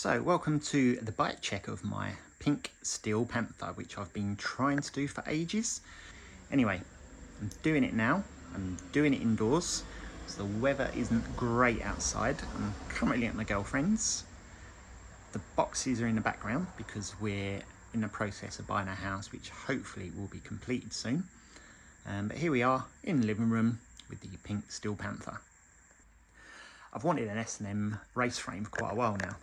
So welcome to the bike check of my Pink Steel Panther, which I've been trying to do for ages. Anyway, I'm doing it now. I'm doing it indoors, so the weather isn't great outside. I'm currently at my girlfriend's. The boxes are in the background because we're in the process of buying a house, which hopefully will be completed soon. But here we are in the living room with the Pink Steel Panther. I've wanted an S&M race frame for quite a while now.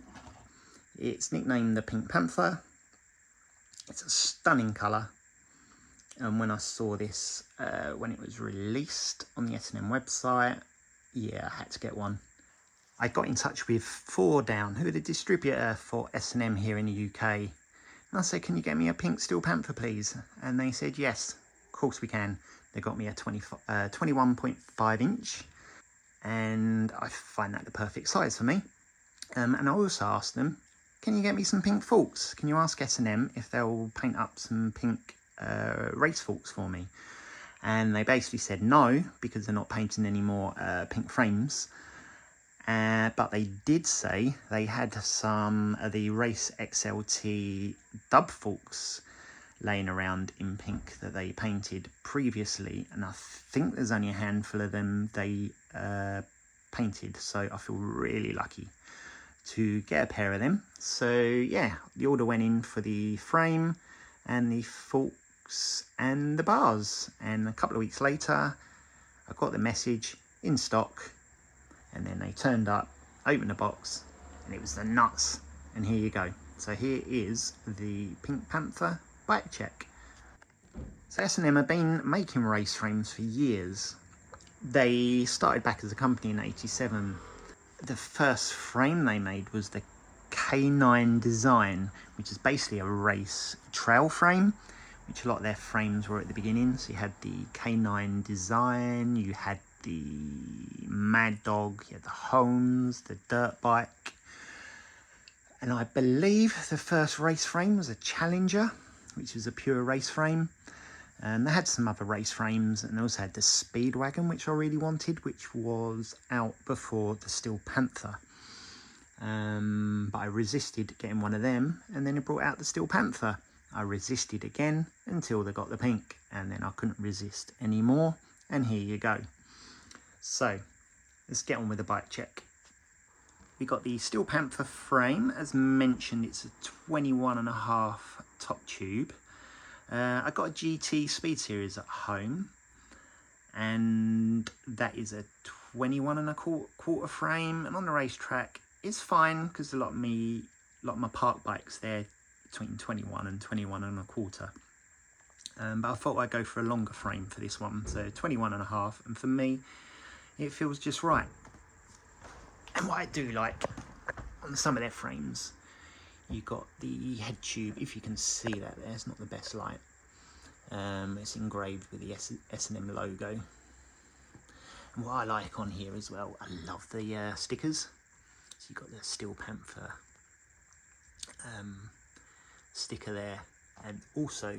It's nicknamed the Pink Panther. It's a stunning colour, and when I saw this when it was released on the S&M website, yeah, I had to get one. I got in touch with 4Down, who are the distributor for S&M here in the UK, and I said, can you get me a Pink Steel Panther please? And they said yes, of course we can. They got me a 21.5 inch, and I find that the perfect size for me. And I also asked them, can you get me some pink forks? Can you ask S&M if they'll paint up some pink race forks for me? And they basically said no, because they're not painting any more pink frames. But they did say they had some of the Race XLT dub forks laying around in pink that they painted previously. And I think there's only a handful of them they painted. So I feel really lucky to get a pair of them. So yeah, the order went in for the frame and the forks and the bars, and a couple of weeks later I got the message in stock, and then they turned up, opened the box, and it was the nuts. And here you go. So here is the Pink Panther bike check. So S&M have been making race frames for years. They started back as a company in '87. The first frame they made was the K9 design, which is basically a race trail frame, which a lot of their frames were at the beginning. So you had the K9 design, you had the Mad Dog, you had the Holmes, the dirt bike, and I believe the first race frame was a Challenger, which was a pure race frame. And they had some other race frames, and they also had the Speedwagon, which I really wanted, which was out before the Steel Panther. But I resisted getting one of them, and then it brought out the Steel Panther. I resisted again until they got the pink, and then I couldn't resist anymore, and here you go. So let's get on with the bike check. We got the Steel Panther frame. As mentioned, it's a 21.5 top tube. I got a GT Speed Series at home, and that is a 21.25 frame, and on the racetrack it's fine because a lot of my park bikes, they're between 21 and 21.25. But I thought I'd go for a longer frame for this one, so 21.5, and for me it feels just right. And what I do like on some of their frames, you got the head tube, if you can see that there, it's not the best light. It's engraved with the S&M logo. And what I like on here as well, I love the stickers. So you've got the Steel Panther sticker there, and also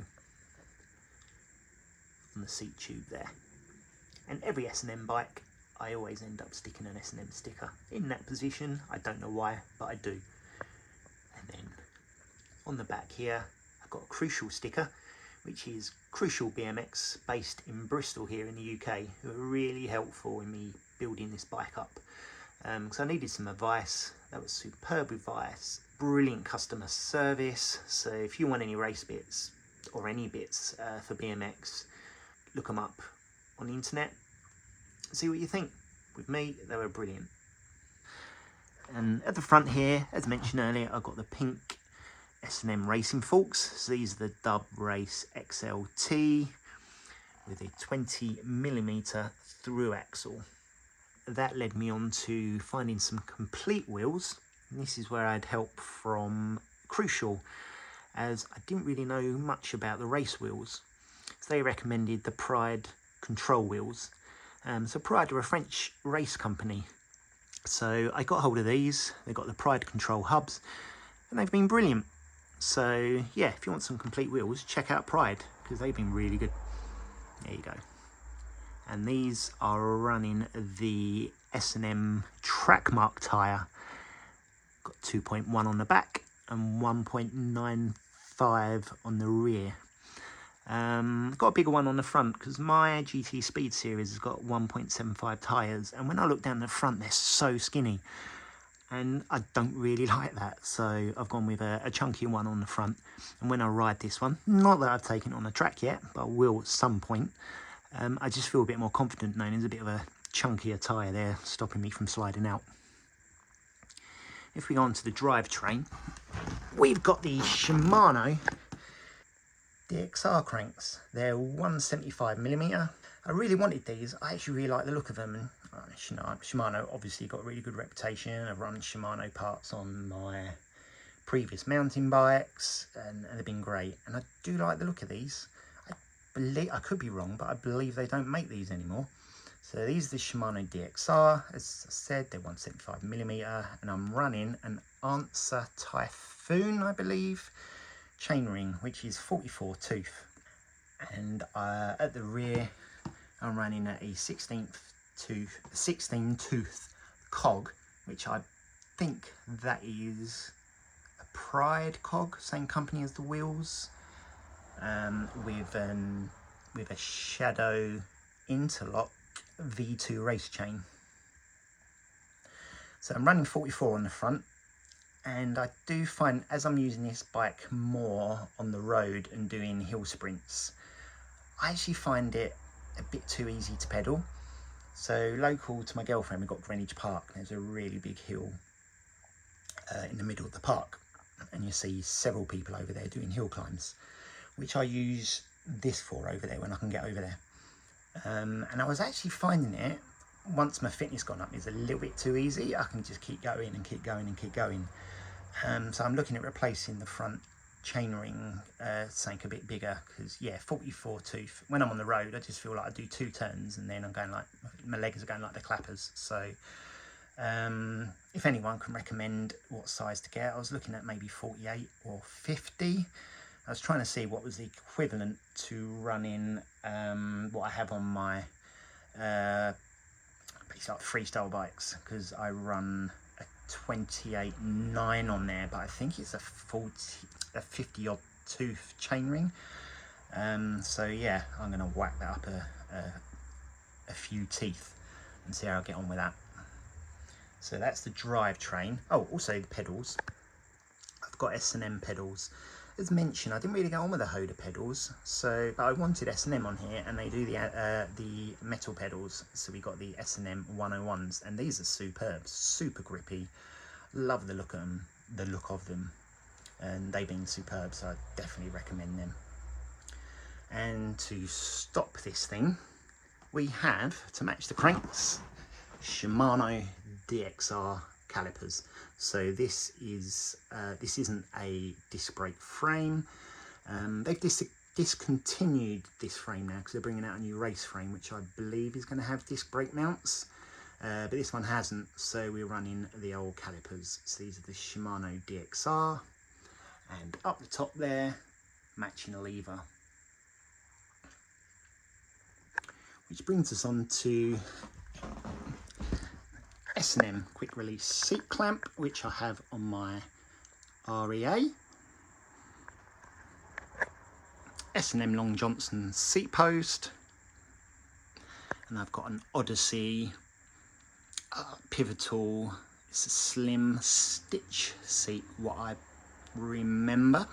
on the seat tube there. And every S&M bike, I always end up sticking an S&M sticker in that position. I don't know why, but I do. And then on the back here, I've got a Crucial sticker, which is Crucial BMX, based in Bristol here in the UK, who are really helpful in me building this bike up. So I needed some advice. That was superb advice, brilliant customer service. So if you want any race bits or any bits for BMX, look them up on the internet, see what you think. With me, they were brilliant. And at the front here, as mentioned earlier, I've got the pink S&M racing forks. So these are the Dub Race XLT with a 20mm through axle. That led me on to finding some complete wheels. And this is where I had help from Crucial, as I didn't really know much about the race wheels. So they recommended the Pride control wheels. So Pride are a French race company. So I got hold of these. They got the Pride control hubs, and they've been brilliant. So yeah, if you want some complete wheels, check out Pride, because they've been really good. There you go. And these are running the S&M Trackmark tyre. got 2.1 on the back and 1.95 on the rear. Got a bigger one on the front because my GT Speed Series has got 1.75 tyres, and when I look down the front they're so skinny and I don't really like that, so I've gone with a chunky one on the front. And when I ride this one, not that I've taken it on the track yet, but I will at some point, I just feel a bit more confident knowing there's a bit of a chunkier tyre there stopping me from sliding out. If we go on to the drivetrain, we've got the Shimano DXR cranks. They're 175mm. I really wanted these. I actually really like the look of them. And Shimano obviously got a really good reputation. I've run Shimano parts on my previous mountain bikes and they've been great. And I do like the look of these. I could be wrong, but I believe they don't make these anymore. So these are the Shimano DXR. As I said, they're 175mm, and I'm running an Answer Typhoon, I believe, chainring, which is 44 tooth. And at the rear, I'm running at a 16 tooth cog, which I think that is a Pride cog, same company as the wheels, with a Shadow interlock V2 race chain. So I'm running 44 on the front, and I do find as I'm using this bike more on the road and doing hill sprints, I actually find it a bit too easy to pedal. So local to my girlfriend, we've got Greenwich Park. There's a really big hill in the middle of the park, and you see several people over there doing hill climbs, which I use this for over there when I can get over there. And I was actually finding it, once my fitness gone up, is a little bit too easy. I can just keep going and keep going and keep going. So I'm looking at replacing the front chainring, something a bit bigger, because yeah, 44 tooth. When I'm on the road, I just feel like I do 2 turns and then I'm going like, my legs are going like the clappers. So if anyone can recommend what size to get, I was looking at maybe 48 or 50. I was trying to see what was the equivalent to running what I have on my freestyle bikes, because I run a 28.9 on there, but I think it's a 50 odd tooth chainring. So yeah, I'm going to whack that up a few teeth and see how I get on with that. So that's the drivetrain. Oh, also the pedals. I've got S&M pedals. As mentioned, I didn't really get on with the Hoda pedals, so I wanted S&M on here, and they do the metal pedals. So we got the S&M 101s, and these are superb, super grippy. Love the look of them, and they've been superb. So I definitely recommend them. And to stop this thing, we have, to match the cranks, Shimano DXR calipers. So this isn't a disc brake frame. They've discontinued this frame now because they're bringing out a new race frame, which I believe is going to have disc brake mounts, but this one hasn't, so we're running the old calipers. So these are the Shimano DXR, and up the top there, matching a lever. Which brings us on to S&M quick release seat clamp, which I have on my REA. S&M Long Johnson seat post, and I've got an Odyssey pivotal. It's a slim stitch seat, what I remember.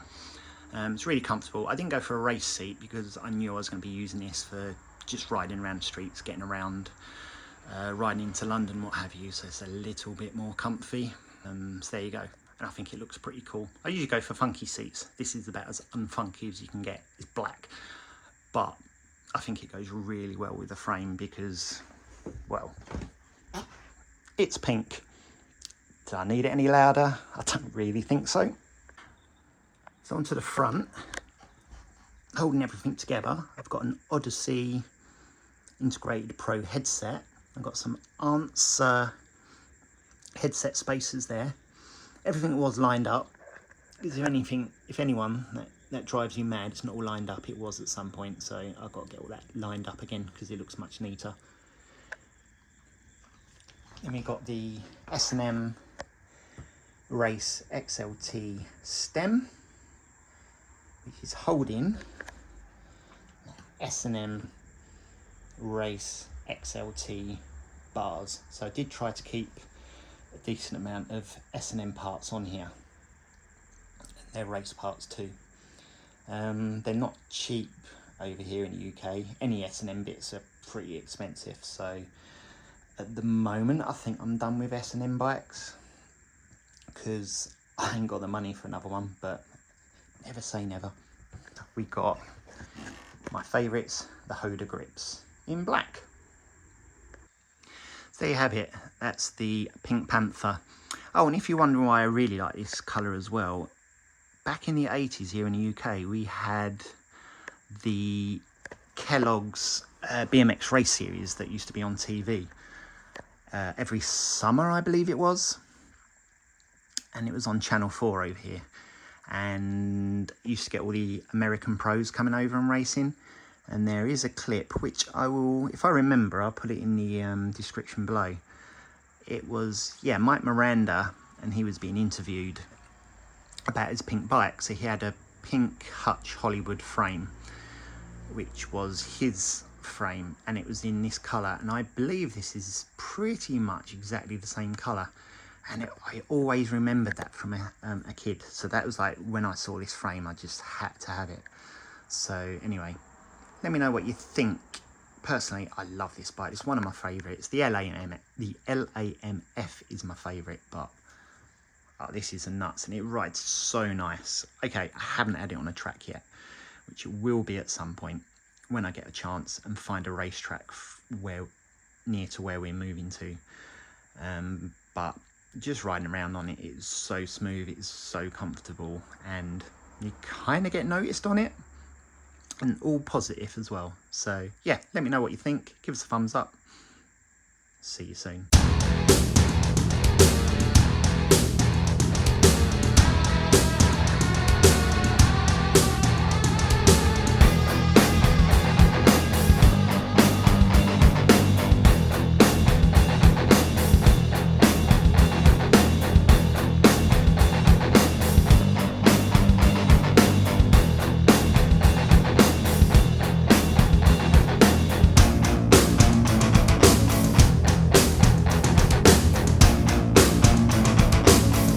It's really comfortable. I didn't go for a race seat because I knew I was going to be using this for just riding around the streets, getting around, riding into London, what have you, so it's a little bit more comfy. So there you go, and I think it looks pretty cool. I usually go for funky seats. This is about as unfunky as you can get. It's black, but I think it goes really well with the frame because, well, it's pink. Do I need it any louder? I don't really think so. So onto the front, holding everything together, I've got an Odyssey integrated Pro headset. I've got some Answer headset spacers there. Everything was lined up. Is there anything, if anyone, that drives you mad, it's not all lined up? It was at some point, so I've got to get all that lined up again because it looks much neater. Then we got the S&M Race XLT stem, which is holding S&M Race XLT bars. So I did try to keep a decent amount of S&M parts on here. They're race parts too. They're not cheap over here in the UK. Any S&M bits are pretty expensive, so at the moment I think I'm done with S&M bikes because I ain't got the money for another one, but never say never. We got my favourites, the Hoda grips in black. So there you have it, that's the Pink Panther. Oh, and if you're wondering why I really like this colour as well, back in the 80s here in the UK, we had the Kellogg's BMX race series that used to be on TV every summer, I believe it was. And it was on Channel 4 over here. And used to get all the American pros coming over and racing. And there is a clip, which I will, if I remember, I'll put it in the description below. It was, yeah, Mike Miranda, and he was being interviewed about his pink bike. So he had a pink Hutch Hollywood frame, which was his frame, and it was in this colour. And I believe this is pretty much exactly the same colour. And I always remembered that from a kid. So that was like, when I saw this frame, I just had to have it. So anyway, let me know what you think. Personally, I love this bike. It's one of my favourites. The LAMF is my favourite, but oh, this is a nuts, and it rides so nice. Okay, I haven't had it on a track yet, which it will be at some point when I get a chance and find a racetrack near to where we're moving to. But just riding around on it is so smooth, it's so comfortable, and you kind of get noticed on it, and all positive as well. So yeah, let me know what you think. Give us a thumbs up. See you soon.